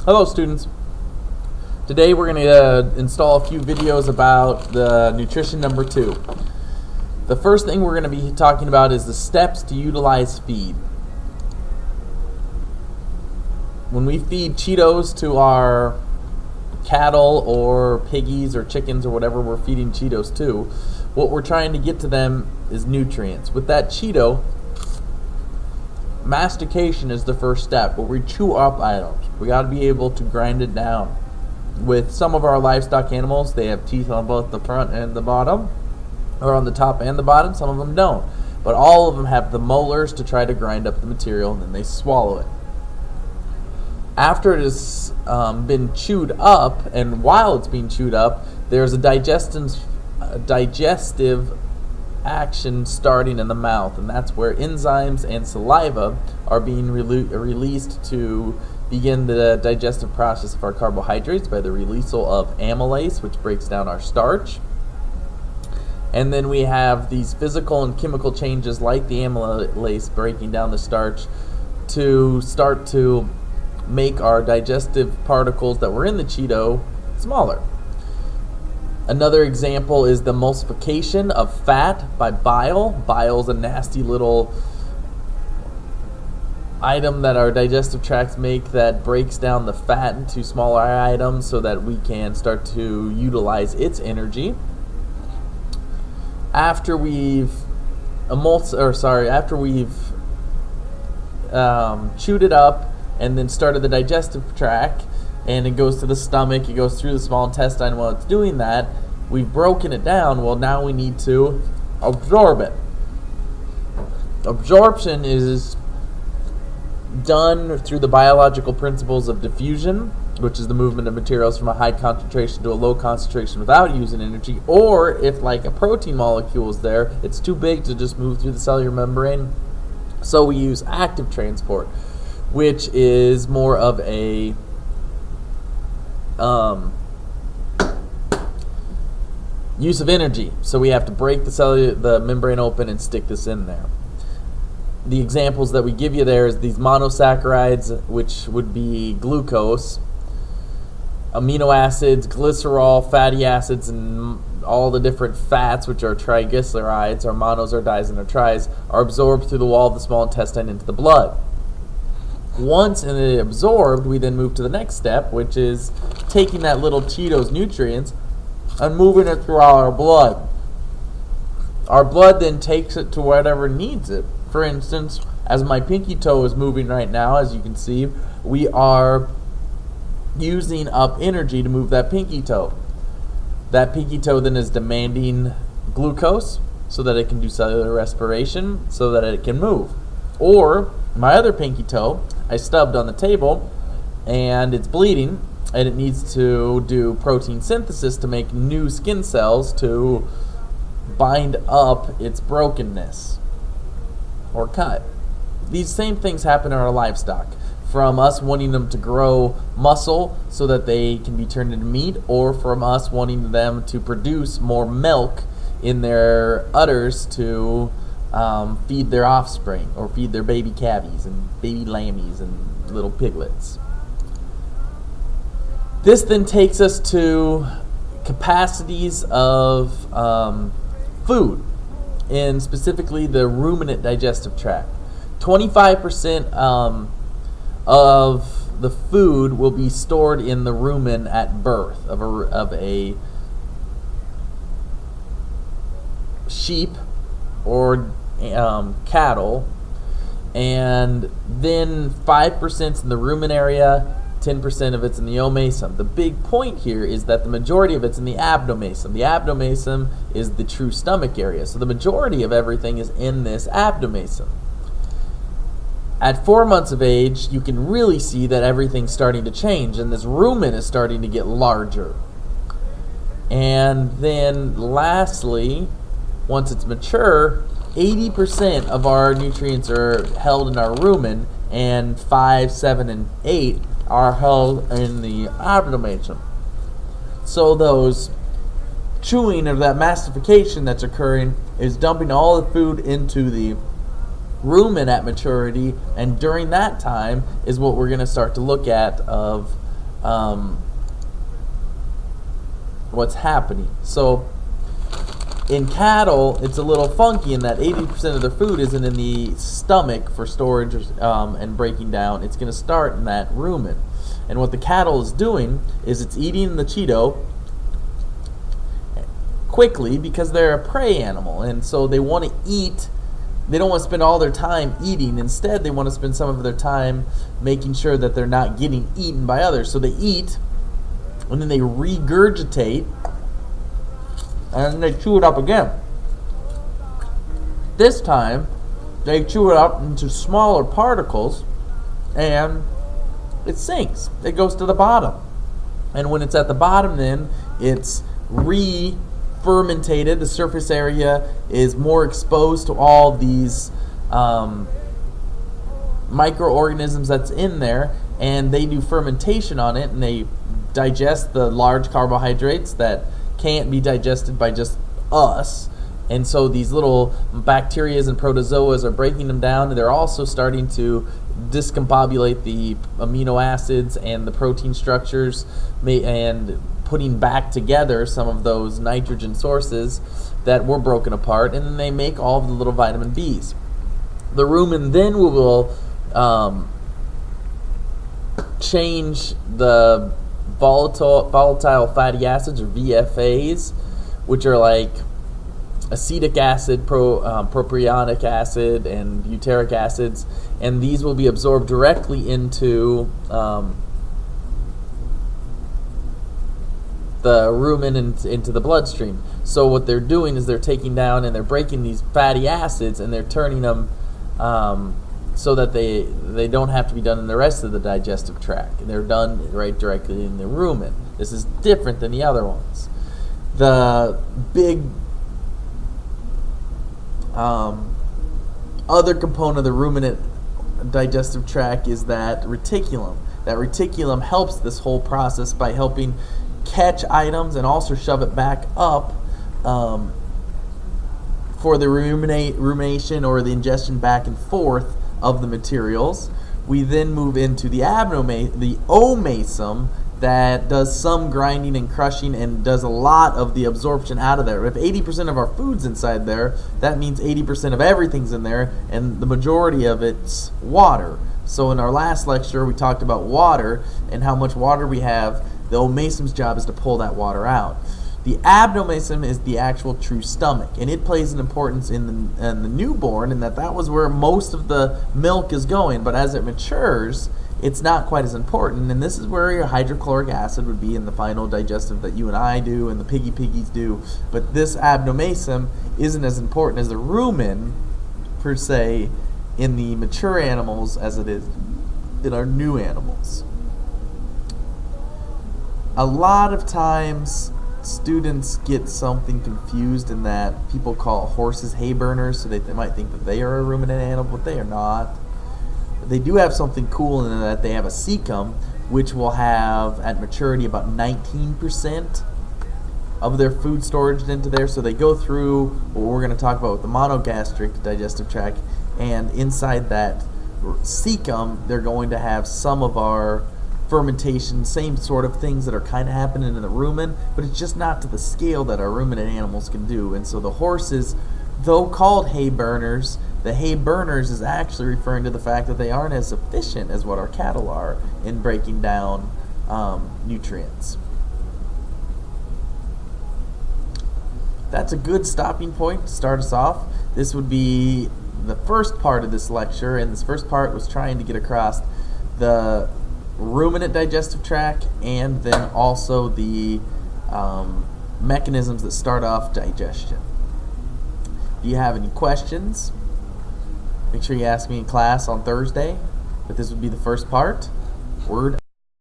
Hello students. Today we're going to install a few videos about the nutrition number 2. The first thing we're going to be talking about is the steps to utilize feed. When we feed Cheetos to our cattle or piggies or chickens or whatever we're feeding Cheetos to, what we're trying to get to them is nutrients. With that Cheeto, mastication is the first step, where we chew up items. We got to be able to grind it down. With some of our livestock animals, they have teeth on both the front and the bottom, or on the top and the bottom. Some of them don't, but all of them have the molars to try to grind up the material, and then they swallow it. After it has been chewed up, and while it's being chewed up, there's a digestive action starting in the mouth, and that's where enzymes and saliva are being released to begin the digestive process of our carbohydrates by the releasal of amylase, which breaks down our starch. And then we have these physical and chemical changes like the amylase breaking down the starch to start to make our digestive particles that were in the Cheeto smaller. Another example is the emulsification of fat by bile. Bile is a nasty little item that our digestive tracts make that breaks down the fat into smaller items so that we can start to utilize its energy. After we've chewed it up and then started the digestive tract, and it goes to the stomach, it goes through the small intestine. While it's doing that, we've broken it down. Well, now we need to absorb it. Absorption is done through the biological principles of diffusion, which is the movement of materials from a high concentration to a low concentration without using energy, or if like a protein molecule is there, it's too big to just move through the cellular membrane, so we use active transport, which is more of a use of energy. So we have to break the membrane open and stick this in there. The examples that we give you there is these monosaccharides, which would be glucose, amino acids, glycerol, fatty acids, and all the different fats, which are triglycerides, or monos or dis and or tris, are absorbed through the wall of the small intestine into the blood. Once it's absorbed, we then move to the next step, which is taking that little Cheetos nutrients and moving it through our blood. Our blood then takes it to whatever needs it. For instance, as my pinky toe is moving right now, as you can see, we are using up energy to move that pinky toe. That pinky toe then is demanding glucose so that it can do cellular respiration, so that it can move. Or my other pinky toe, I stubbed on the table and it's bleeding, and it needs to do protein synthesis to make new skin cells to bind up its brokenness or cut. These same things happen in our livestock, from us wanting them to grow muscle so that they can be turned into meat, or from us wanting them to produce more milk in their udders to feed their offspring, or feed their baby calves and baby lammies and little piglets. This then takes us to capacities of food, and specifically the ruminant digestive tract. 25% of the food will be stored in the rumen at birth of a sheep or cattle, and then 5% in the rumen area, 10% of it's in the omasum. The big point here is that the majority of it's in the abdomasum. The abdomasum is the true stomach area, so the majority of everything is in this abdomasum. At 4 months of age, you can really see that everything's starting to change, and this rumen is starting to get larger. And then lastly, once it's mature, 80% of our nutrients are held in our rumen, and 5, 7, and 8 are held in the abdomasum. So those chewing or that mastification that's occurring is dumping all the food into the rumen at maturity, and during that time is what we're going to start to look at of what's happening. So in cattle, it's a little funky in that 80% of their food isn't in the stomach for storage and breaking down. It's going to start in that rumen. And what the cattle is doing is it's eating the Cheeto quickly because they're a prey animal. And so they want to eat. They don't want to spend all their time eating. Instead, they want to spend some of their time making sure that they're not getting eaten by others. So they eat, and then they regurgitate, and then they chew it up again. This time, they chew it up into smaller particles, and it sinks. It goes to the bottom. And when it's at the bottom, then it's fermentated. The surface area is more exposed to all these microorganisms that's in there, and they do fermentation on it, and they digest the large carbohydrates that can't be digested by just us. And so these little bacteria and protozoas are breaking them down, and they're also starting to discombobulate the amino acids and the protein structures, and putting back together some of those nitrogen sources that were broken apart, and then they make all of the little vitamin Bs. The rumen then will change the volatile fatty acids, or VFAs, which are like acetic acid, propionic acid, and butyric acids, and these will be absorbed directly into the rumen and into the bloodstream. So what they're doing is they're taking down and they're breaking these fatty acids, and they're turning them so that they don't have to be done in the rest of the digestive tract. They're done right directly in the rumen. This is different than the other ones. The big other component of the ruminant digestive tract is that reticulum. That reticulum helps this whole process by helping catch items and also shove it back up for the rumination or the ingestion back and forth of the materials. We then move into the omasum, that does some grinding and crushing and does a lot of the absorption out of there. If 80% of our food's inside there, that means 80% of everything's in there, and the majority of it's water. So in our last lecture, we talked about water and how much water we have. The omasum's job is to pull that water out. The abdomasum is the actual true stomach, and it plays an importance in the newborn, in that was where most of the milk is going. But as it matures, it's not quite as important, and this is where your hydrochloric acid would be in the final digestive that you and I do and the piggies do. But this abdomasum isn't as important as the rumen, per se, in the mature animals as it is in our new animals. A lot of times, students get something confused in that people call horses hay burners, so they might think that they are a ruminant animal, but they are not. They do have something cool in that they have a cecum, which will have at maturity about 19% of their food storage into there. So they go through what we're going to talk about with the monogastric digestive tract, and inside that cecum, they're going to have some of our fermentation, same sort of things that are kind of happening in the rumen, but it's just not to the scale that our ruminant animals can do. And so the horses, though called hay burners, the hay burners is actually referring to the fact that they aren't as efficient as what our cattle are in breaking down nutrients. That's a good stopping point to start us off. This would be the first part of this lecture, and this first part was trying to get across the ruminant digestive tract and then also the mechanisms that start off digestion. If you have any questions, make sure you ask me in class on Thursday, but this would be the first part. Word